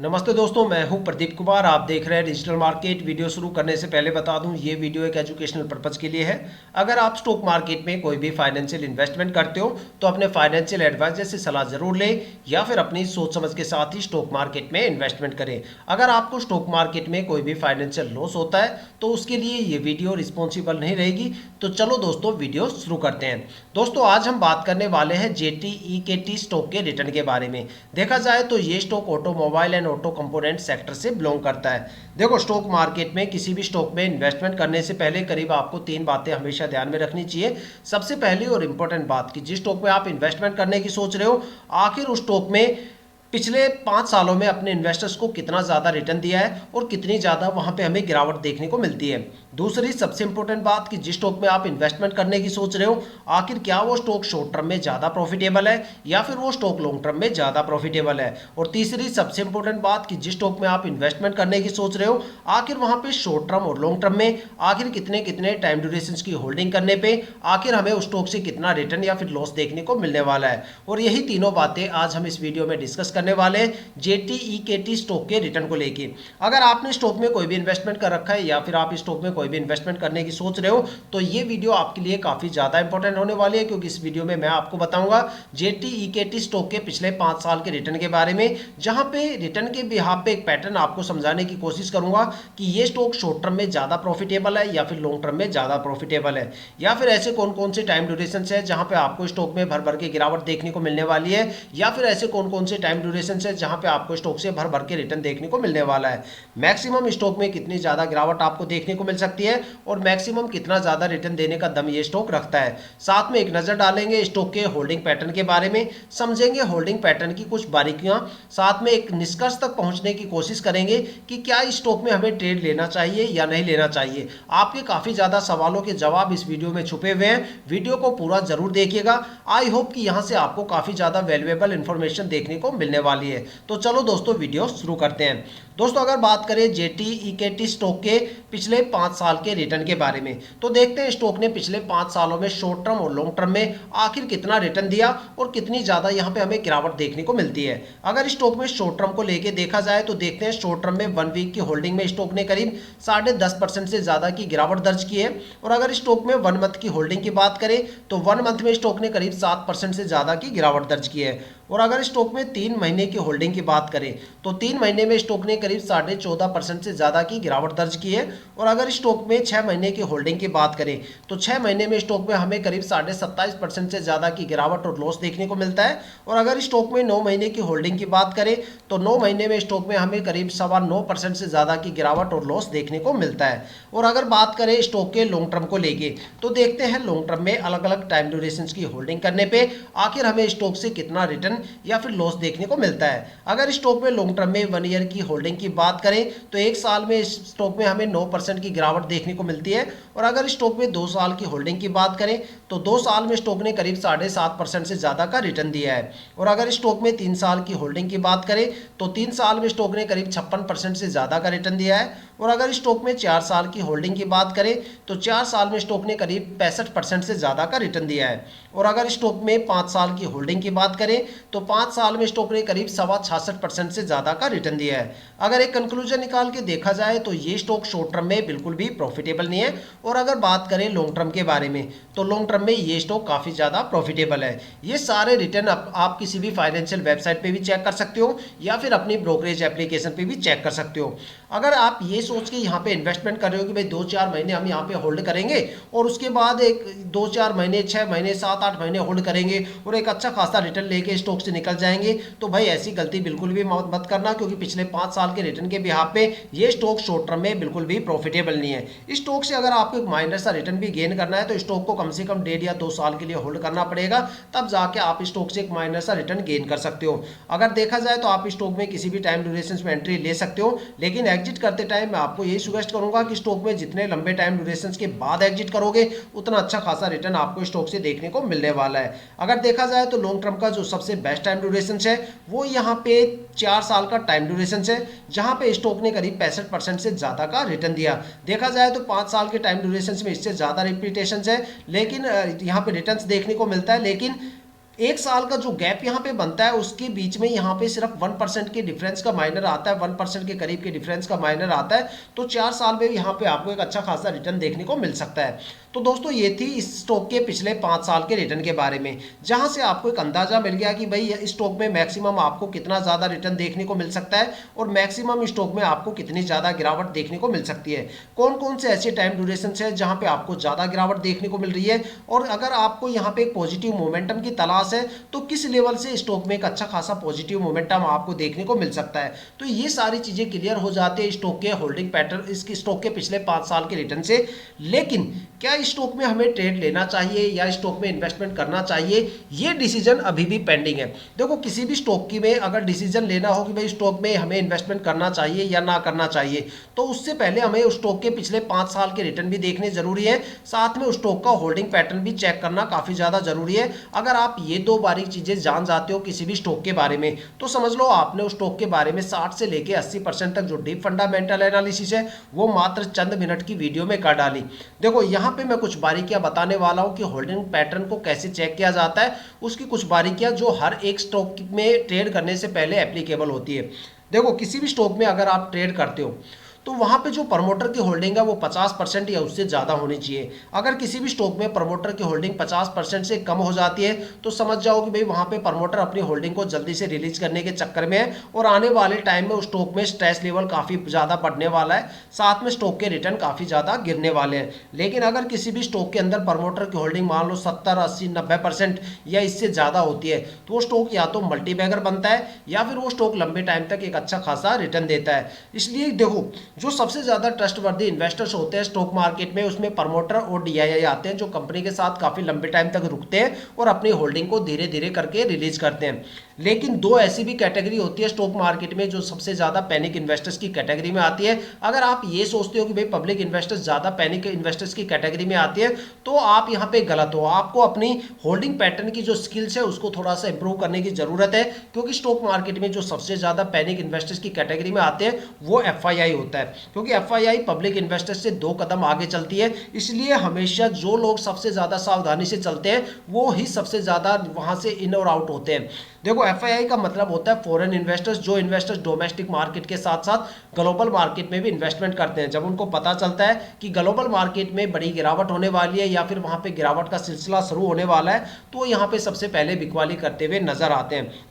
नमस्ते दोस्तों, मैं हूं प्रदीप कुमार। आप देख रहे हैं डिजिटल मार्केट। वीडियो शुरू करने से पहले बता दूं, ये वीडियो एक एजुकेशनल पर्पस के लिए है। अगर आप स्टॉक मार्केट में कोई भी फाइनेंशियल इन्वेस्टमेंट करते हो तो अपने फाइनेंशियल एडवाइजर से सलाह जरूर लें या फिर अपनी सोच समझ के साथ ही स्टॉक मार्केट में इन्वेस्टमेंट करें। अगर आपको स्टॉक मार्केट में कोई भी फाइनेंशियल लॉस होता है तो उसके लिए ये वीडियो रिस्पॉन्सिबल नहीं रहेगी। तो चलो दोस्तों, वीडियो शुरू करते हैं। दोस्तों, आज हम बात करने वाले हैं JTEKT स्टॉक के रिटर्न के बारे में। देखा जाए तो ये stock automobile and auto component sector से बिलोंग करता है। देखो, स्टॉक मार्केट में किसी भी स्टॉक में इन्वेस्टमेंट करने से पहले करीब आपको 3 बातें हमेशा ध्यान में रखनी चाहिए। सबसे पहली और इंपॉर्टेंट बात कि जिस स्टॉक में आप इन्वेस्टमेंट करने की सोच रहे हो, आखिर उस स्टॉक में पिछले 5 सालों में अपने इन्वेस्टर्स को कितना ज़्यादा रिटर्न दिया है और कितनी ज़्यादा वहाँ पे हमें गिरावट देखने को मिलती है। दूसरी सबसे इंपॉर्टेंट बात कि जिस स्टॉक में आप इन्वेस्टमेंट करने की सोच रहे हो, आखिर क्या वो स्टॉक शॉर्ट टर्म में ज़्यादा प्रॉफिटेबल है या फिर वो स्टॉक लॉन्ग टर्म में ज़्यादा प्रॉफिटेबल है। और तीसरी सबसे इंपॉर्टेंट बात कि जिस स्टॉक में आप इन्वेस्टमेंट करने की सोच रहे हो, आखिर वहाँ पे शॉर्ट टर्म और लॉन्ग टर्म में आखिर कितने कितने टाइम ड्यूरेशन की होल्डिंग करने पे आखिर हमें उस स्टॉक से कितना रिटर्न या फिर लॉस देखने को मिलने वाला है। और यही तीनों बातें आज हम इस वीडियो में डिस्कस करने वाले हैं JTEKT स्टॉक के रिटर्न को लेके। अगर आपने स्टॉक में कोई भी इन्वेस्टमेंट कर रखा है या फिर आप स्टॉक में कोई भी इन्वेस्टमेंट करने की सोच रहे हो तो ये वीडियो आपके लिए काफी ज्यादा इंपॉर्टेंट होने वाली है, क्योंकि इस वीडियो में मैं आपको बताऊंगा JTEKT स्टॉक के पिछले 5 साल के रिटर्न के बारे में, जहां पे रिटर्न के बिहाफ पे एक पैटर्न आपको समझाने की कोशिश करूंगा कि ये स्टॉक शॉर्ट टर्म में ज्यादा प्रॉफिटेबल है या फिर लॉन्ग टर्म में ज्यादा प्रॉफिटेबल है, या फिर ऐसे कौन कौन से टाइम ड्यूरेशन है जहां पे आपको स्टॉक में भर भर के गिरावट देखने को मिलने वाली है, या फिर ऐसे कौन कौन से टाइम ड्यूरेशन है जहां पे आपको स्टॉक से भर भर के रिटर्न देखने को मिलने वाला है। मैक्सिमम स्टॉक में कितनी ज्यादा गिरावट आपको देखने को मिल सकती है और मैक्सिमम कितना ज्यादा रिटर्न देने का दम ये स्टॉक रखता है। साथ में एक नजर डालेंगे स्टॉक के होल्डिंग पैटर्न के बारे में, समझेंगे होल्डिंग पैटर्न की कुछ बारीकियां, साथ में एक निष्कर्ष तक पहुंचने की कोशिश करेंगे कि क्या इस स्टॉक में हमें ट्रेड लेना चाहिए या नहीं लेना चाहिए। आपके काफी ज्यादा सवालों के जवाब इस वीडियो में छुपे हुए हैं। वीडियो को पूरा जरूर देखिएगा। आई होप कि यहां से आपको काफी ज्यादा वैल्यूएबल इंफॉर्मेशन देखने को मिलने वाली है। तो चलो दोस्तों, वीडियो शुरू करते हैं। दोस्तों, अगर बात करें JTEKT स्टॉक के पिछले 5 साल के रिटर्न के बारे में, तो देखते हैं स्टॉक ने पिछले 5 सालों में शॉर्ट टर्म और लॉन्ग टर्म में आखिर कितना रिटर्न दिया और कितनी ज्यादा यहां पे हमें गिरावट देखने को मिलती है। अगर स्टॉक में शॉर्ट टर्म को लेके देखा जाए तो देखते हैं शॉर्ट टर्म में 1 वीक की होल्डिंग में स्टॉक ने करीब 10.5% से ज्यादा की गिरावट दर्ज की है। और अगर स्टॉक में 1 मंथ की होल्डिंग की बात करें तो 1 मंथ में स्टॉक ने करीब 7% से ज्यादा की गिरावट दर्ज की है। और अगर स्टॉक में 3 महीने की होल्डिंग की बात करें तो 3 महीने में स्टॉक ने करीब 14.5% से ज्यादा की गिरावट दर्ज की है। और अगर स्टॉक में 6 महीने की होल्डिंग की बात करें तो 6 महीने में स्टॉक में हमें करीब 27.5% से ज्यादा की गिरावट और लॉस देखने को मिलता है। और अगर स्टॉक में 9 महीने की होल्डिंग की बात करें तो 9 महीने में स्टॉक में हमें करीब 9.25% से ज्यादा की गिरावट और लॉस देखने को मिलता है। और अगर बात करें स्टॉक के लॉन्ग टर्म को लेके तो देखते हैं लॉन्ग टर्म में अलग अलग टाइम ड्यूरेशन की होल्डिंग करने पे आखिर हमें स्टॉक से कितना रिटर्न या फिर लॉस देखने को मिलता है। अगर स्टॉक में लॉन्ग टर्म में 1 ईयर की होल्डिंग की बात करें तो 1 साल में स्टॉक में हमें 9% की गिरावट देखने को मिलती है। और अगर स्टॉक में 2 साल की होल्डिंग की बात करें तो 2 साल में स्टॉक ने करीब 7.5% से ज्यादा का रिटर्न दिया है। और अगर स्टॉक में 3 साल की होल्डिंग की बात करें तो 3 साल में स्टॉक ने करीब 56% से ज्यादा का रिटर्न दिया है। और अगर स्टॉक में 4 साल की होल्डिंग की बात करें तो 4 साल में स्टॉक ने करीब 65% से ज्यादा का रिटर्न दिया है। और अगर स्टॉक में 5 साल की होल्डिंग की बात करें तो 5 साल में स्टॉक ने करीब 66% से ज्यादा का रिटर्न दिया है। अगर एक कंक्लूजन निकाल के देखा जाए तो ये स्टॉक शॉर्ट टर्म में बिल्कुल भी प्रॉफिटेबल नहीं है। और अगर बात करें लॉन्ग टर्म के बारे में तो लॉन्ग टर्म में ये स्टॉक काफी ज्यादा प्रॉफिटेबल है। ये सारे रिटर्न आप किसी भी फाइनेंशियल वेबसाइट पे भी चेक कर सकते हो या फिर अपनी ब्रोकरेज एप्लीकेशन पे भी चेक कर सकते हो। अगर आप ये सोच के यहाँ पे इन्वेस्टमेंट कर रहे हो कि भाई 2-4 महीने हम यहाँ पे होल्ड करेंगे और उसके बाद एक 2-4 महीने 6 महीने 7-8 महीने होल्ड करेंगे और एक अच्छा खासा रिटर्न लेके स्टॉक से निकल जाएंगे, तो भाई ऐसी गलती बिल्कुल भी मत करना, क्योंकि पिछले 5 साल के रिटर्न के बिहाफ पे ये स्टॉक शॉर्ट टर्म में बिल्कुल भी प्रॉफिटेबल नहीं है। इस स्टॉक से अगर आपको एक माइनर सा रिटर्न भी गेन करना है तो स्टॉक को कम से कम 1.5 या 2 साल के लिए होल्ड करना पड़ेगा, तब जाके आप स्टॉक से एक माइनर सा रिटर्न गेन कर सकते हो। अगर देखा जाए तो आप स्टॉक में किसी भी टाइम ड्यूरेशन में एंट्री ले सकते हो, लेकिन एग्जिट करते टाइम मैं आपको यही सुजेस्ट करूंगा कि स्टॉक में जितने लंबे टाइम ड्यूरेशन के बाद एग्जिट करोगे उतना अच्छा खासा रिटर्न आपको स्टॉक से देखने को मिलने वाला है। अगर देखा जाए तो लॉन्ग टर्म का जो सबसे बेस्ट टाइम ड्यूरेशन है वो यहाँ पे 4 साल का टाइम ड्यूरेशन है, जहां पे स्टॉक ने करीब 65% से ज्यादा का रिटर्न दिया। देखा जाए तो 5 साल के टाइम ड्यूरेशन में इससे ज्यादा रिपीटेशन है, लेकिन यहाँ पे रिटर्न देखने को मिलता है, लेकिन एक साल का जो गैप यहाँ पे बनता है उसके बीच में यहाँ पे सिर्फ 1% के डिफरेंस का माइनर आता है, 1% के करीब के डिफरेंस का माइनर आता है। तो 4 साल में यहाँ पे आपको एक अच्छा खासा रिटर्न देखने को मिल सकता है। तो दोस्तों ये थी इस स्टॉक के पिछले 5 साल के रिटर्न के बारे में, जहां से आपको एक अंदाजा मिल गया कि भाई इस स्टॉक में मैक्सिमम आपको कितना ज़्यादा रिटर्न देखने को मिल सकता है और मैक्सिमम स्टॉक में आपको कितनी ज़्यादा गिरावट देखने को मिल सकती है। कौन कौन से ऐसे टाइम ड्यूरेशन है जहां पे आपको ज़्यादा गिरावट देखने को मिल रही है, और अगर आपको यहाँ पे एक पॉजिटिव मोमेंटम की तलाश है तो किस लेवल से स्टॉक में एक अच्छा खासा पॉजिटिव मोमेंटम आपको देखने को मिल सकता है। तो ये सारी चीज़ें क्लियर हो जाती है स्टॉक के होल्डिंग पैटर्न, इसकी स्टॉक के पिछले 5 साल के रिटर्न से। लेकिन क्या स्टॉक में हमें ट्रेड लेना चाहिए या स्टॉक में इन्वेस्टमेंट करना चाहिए, ये डिसीजन अभी भी पेंडिंग है। देखो किसी भी स्टॉक की में अगर डिसीजन लेना हो कि भाई स्टॉक में हमें इन्वेस्टमेंट करना चाहिए या ना करना चाहिए, तो उससे पहले हमें उस स्टॉक के पिछले 5 साल के रिटर्न भी देखने जरूरी है, साथ में उस स्टॉक का होल्डिंग पैटर्न भी चेक करना काफी ज्यादा जरूरी है। अगर आप ये दो बारीक चीजें जान जाते हो किसी भी स्टॉक के बारे में, तो समझ लो आपने उस स्टॉक के बारे में 60 से लेके 80% तक जो डीप फंडामेंटल एनालिसिस है वो मात्र चंद मिनट की वीडियो में कर डाली। देखो यहाँ पे मैं कुछ बारीकियां बताने वाला हूं कि होल्डिंग पैटर्न को कैसे चेक किया जाता है, उसकी कुछ बारीकियां जो हर एक स्टॉक में ट्रेड करने से पहले एप्लीकेबल होती है। देखो किसी भी स्टॉक में अगर आप ट्रेड करते हो तो वहां पे जो प्रमोटर की होल्डिंग है वो 50% या उससे ज़्यादा होनी चाहिए। अगर किसी भी स्टॉक में प्रमोटर की होल्डिंग 50% से कम हो जाती है तो समझ जाओ कि भाई वहां पे प्रमोटर अपनी होल्डिंग को जल्दी से रिलीज करने के चक्कर में है और आने वाले टाइम में उस स्टॉक में स्ट्रेस लेवल काफ़ी ज़्यादा बढ़ने वाला है, साथ में स्टॉक के रिटर्न काफ़ी ज़्यादा गिरने वाले हैं। लेकिन अगर किसी भी स्टॉक के अंदर प्रमोटर की होल्डिंग मान लो 70, 80, 90% या इससे ज़्यादा होती है तो वो स्टॉक या तो मल्टीबैगर बनता है या फिर वो स्टॉक लंबे टाइम तक एक अच्छा खासा रिटर्न देता है। इसलिए देखो जो सबसे ज्यादा ट्रस्टवर्दी इन्वेस्टर्स होते हैं स्टॉक मार्केट में उसमें प्रमोटर और डीआईआई आते हैं जो कंपनी के साथ काफी लंबे टाइम तक रुकते हैं और अपनी होल्डिंग को धीरे धीरे करके रिलीज करते हैं। लेकिन दो ऐसी भी कैटेगरी होती है स्टॉक मार्केट में जो सबसे ज्यादा पैनिक इन्वेस्टर्स की कैटेगरी में आती है। अगर आप ये सोचते हो कि भाई पब्लिक इन्वेस्टर्स ज्यादा पैनिक इन्वेस्टर्स की कैटेगरी में आती है तो आप यहाँ पे गलत हो। आपको अपनी होल्डिंग पैटर्न की जो स्किल्स है उसको थोड़ा सा इंप्रूव करने की जरूरत है, क्योंकि स्टॉक मार्केट में जो सबसे ज्यादा पैनिक इन्वेस्टर्स की कैटेगरी में आते हैं वो एफआईआई होता है, क्योंकि एफआईआई पब्लिक इन्वेस्टर्स से 2 कदम आगे चलती है। इसलिए हमेशा जो लोग सबसे ज्यादा सावधानी से चलते हैं वो ही सबसे ज्यादा वहां से इन और आउट होते हैं। देखो एफआईआई का मतलब होता है फॉरेन इन्वेस्टर्स, जो इन्वेस्टर्स डोमेस्टिक मार्केट के साथ साथ ग्लोबल मार्केट में भी इन्वेस्टमेंट करते हैं। जब उनको पता चलता है कि ग्लोबल मार्केट में बड़ी गिरावट होने वाली है या फिर वहां पे गिरावट का सिलसिला शुरू होने वाला है तो यहाँ पे सबसे पहले बिकवाली करते हुए नजर आते हैं।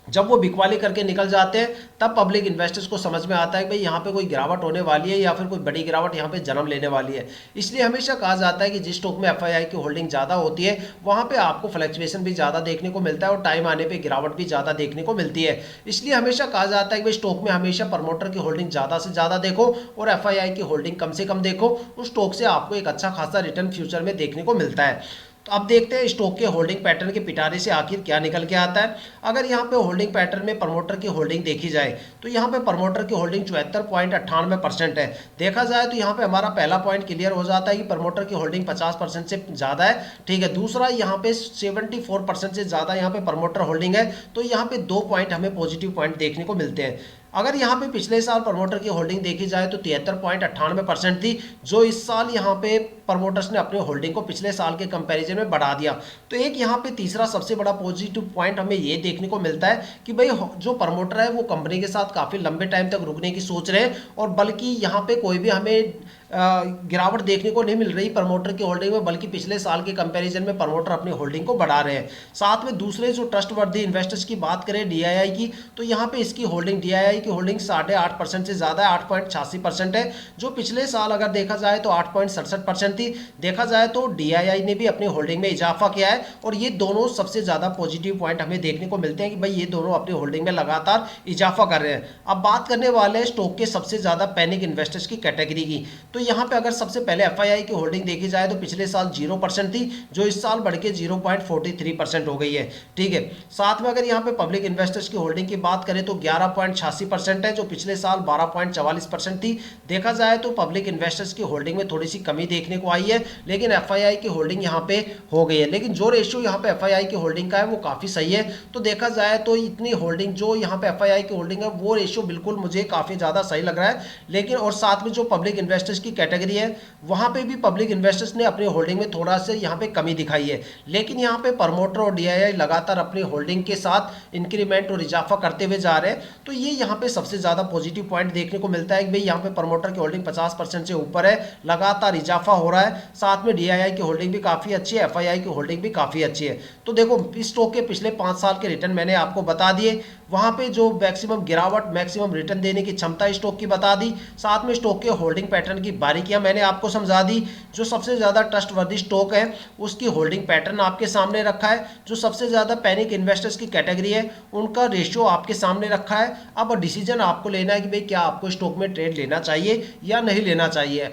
जब वो बिकवाली करके निकल जाते हैं तब पब्लिक इन्वेस्टर्स को समझ में आता है कि भाई यहाँ पे कोई गिरावट होने वाली है या फिर कोई बड़ी गिरावट यहाँ पे जन्म लेने वाली है। इसलिए हमेशा कहा जाता है कि जिस स्टॉक में एफआईआई की होल्डिंग ज़्यादा होती है वहाँ पे आपको फ्लक्चुएशन भी ज़्यादा देखने को मिलता है और टाइम आने पर गिरावट भी ज़्यादा देखने को मिलती है। इसलिए हमेशा कहा जाता है कि भाई स्टॉक में हमेशा प्रमोटर की होल्डिंग ज़्यादा से ज़्यादा देखो और एफआईआई की होल्डिंग कम से कम देखो, उस स्टॉक से आपको एक अच्छा खासा रिटर्न फ्यूचर में देखने को मिलता है। तो अब देखते हैं स्टॉक के होल्डिंग पैटर्न के पिटारे से आखिर क्या निकल के आता है। अगर यहाँ पे होल्डिंग पैटर्न में प्रमोटर की होल्डिंग देखी जाए तो यहाँ पे प्रमोटर की होल्डिंग 74.98% है। देखा जाए तो यहाँ पे हमारा पहला पॉइंट क्लियर हो जाता है कि प्रमोटर की होल्डिंग 50% से ज़्यादा है। ठीक है, दूसरा यहाँ पे 74% से ज़्यादा यहाँ पे प्रमोटर होल्डिंग है। तो यहाँ पे 2 पॉइंट हमें पॉजिटिव पॉइंट देखने को मिलते हैं। अगर यहाँ पे पिछले साल प्रमोटर की होल्डिंग देखी जाए तो 73.98% थी, जो इस साल यहाँ पे प्रमोटर्स ने अपने होल्डिंग को पिछले साल के कंपैरिजन में बढ़ा दिया। तो एक यहाँ पे तीसरा सबसे बड़ा पॉजिटिव पॉइंट हमें ये देखने को मिलता है कि भाई जो प्रमोटर है वो कंपनी के साथ काफ़ी लंबे टाइम तक रुकने की सोच रहे हैं और बल्कि यहाँ पे कोई भी हमें गिरावट देखने को नहीं मिल रही प्रमोटर की होल्डिंग में, बल्कि पिछले साल के कंपैरिजन में प्रमोटर अपनी होल्डिंग को बढ़ा रहे हैं। साथ में दूसरे जो ट्रस्टवर्दी इन्वेस्टर्स की बात करें डीआईआई की, तो यहाँ पे इसकी होल्डिंग डीआईआई की होल्डिंग 8.5% से ज़्यादा है, 8.86% है, जो पिछले साल अगर देखा जाए तो 8.67% थी। देखा जाए तो डीआईआई ने भी अपनी होल्डिंग में इजाफा किया है और ये दोनों सबसे ज़्यादा पॉजिटिव पॉइंट हमें देखने को मिलते हैं कि भाई ये दोनों अपनी होल्डिंग में लगातार इजाफा कर रहे हैं। अब बात करने वाले हैं स्टॉक के सबसे ज़्यादा पैनिक इन्वेस्टर्स की कैटेगरी की। तो यहाँ पे अगर सबसे पहले एफआईआई की होल्डिंग देखी जाए तो पिछले साल 0% थी, जो इस साल बढ़ के 0.43% हो गई है। ठीक है, साथ में अगर यहाँ पे पब्लिक इन्वेस्टर्स की होल्डिंग की बात करें तो 11.86% है, जो पिछले साल 12.44% थी। देखा जाए तो पब्लिक इन्वेस्टर्स की होल्डिंग में थोड़ी सी कमी देखने को आई है, लेकिन एफआईआई की होल्डिंग यहाँ पे हो गई है। लेकिन जो रेशियो यहाँ पे एफआईआई की होल्डिंग का है वो काफी सही है। तो देखा जाए तो इतनी होल्डिंग जो यहाँ पे एफआईआई की होल्डिंग है वो रेशियो बिल्कुल मुझे काफी ज्यादा सही लग रहा है। लेकिन और साथ में जो पब्लिक इन्वेस्टर्स की कैटेगरी है वहाँ पे भी पब्लिक इन्वेस्टर्स ने अपनी होल्डिंग में थोड़ा सा यहाँ पे कमी दिखाई है, लेकिन यहाँ पे प्रमोटर और डीआईआई लगातार अपनी होल्डिंग के साथ इंक्रीमेंट और इजाफा करते हुए जा रहे हैं। तो ये यहाँ पे सबसे ज़्यादा पॉजिटिव पॉइंट देखने को मिलता है कि भाई यहाँ पे प्रमोटर की होल्डिंग 50% से ऊपर है, लगातार इजाफा हो रहा है। साथ में डीआईआई की होल्डिंग भी काफ़ी अच्छी है, एफआईआई की होल्डिंग भी काफ़ी अच्छी है। तो देखो इस स्टॉक के पिछले 5 साल के रिटर्न मैंने आपको बता दिए, वहाँ पे जो मैक्सिमम गिरावट मैक्सिमम रिटर्न देने की क्षमता स्टॉक की बता दी, साथ में स्टॉक के होल्डिंग पैटर्न की बारीकियां मैंने आपको समझा दी। जो सबसे ज़्यादा ट्रस्टवर्दी स्टॉक है उसकी होल्डिंग पैटर्न आपके सामने रखा है, जो सबसे ज़्यादा पैनिक इन्वेस्टर्स की कैटेगरी है उनका रेशियो आपके सामने रखा है। अब डिसीजन आपको लेना है कि भाई क्या आपको स्टॉक में ट्रेड लेना चाहिए या नहीं लेना चाहिए।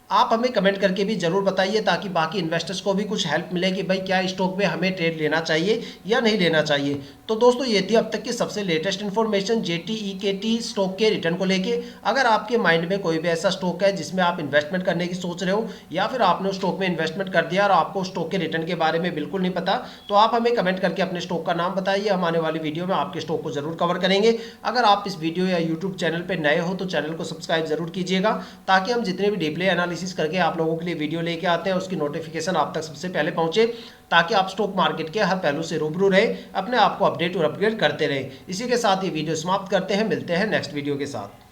आप हमें कमेंट करके भी जरूर बताइए ताकि बाकी इन्वेस्टर्स को भी कुछ हेल्प मिले कि भाई क्या स्टॉक में हमें ट्रेड लेना चाहिए या नहीं लेना चाहिए। तो दोस्तों ये थी अब तक की सबसे लेटेस्ट इन्फॉर्मेशन JTEKT स्टॉक के रिटर्न को लेके। अगर आपके माइंड में कोई भी ऐसा स्टॉक है जिसमें आप इन्वेस्टमेंट करने की सोच रहे हो या फिर आपने उस स्टॉक में इन्वेस्टमेंट कर दिया और आपको स्टॉक के रिटर्न के बारे में बिल्कुल नहीं पता, तो आप हमें कमेंट करके अपने स्टॉक का नाम बताइए। हम आने वाली वीडियो में आपके स्टॉक को जरूर कवर करेंगे। अगर आप इस वीडियो या यूट्यूब चैनल पर नए हो तो चैनल को सब्सक्राइब जरूर कीजिएगा ताकि हम जितने भी डीपली एनालिसिस करके आप लोगों के लिए वीडियो लेके आते हैं उसकी नोटिफिकेशन आप तक सबसे पहले पहुंचे, ताकि आप स्टॉक मार्केट के हर पहलू से रूबरू रहे, अपने आप को अपडेट और अपग्रेड करते रहे। इसी के साथ ये वीडियो समाप्त करते हैं, मिलते हैं नेक्स्ट वीडियो के साथ।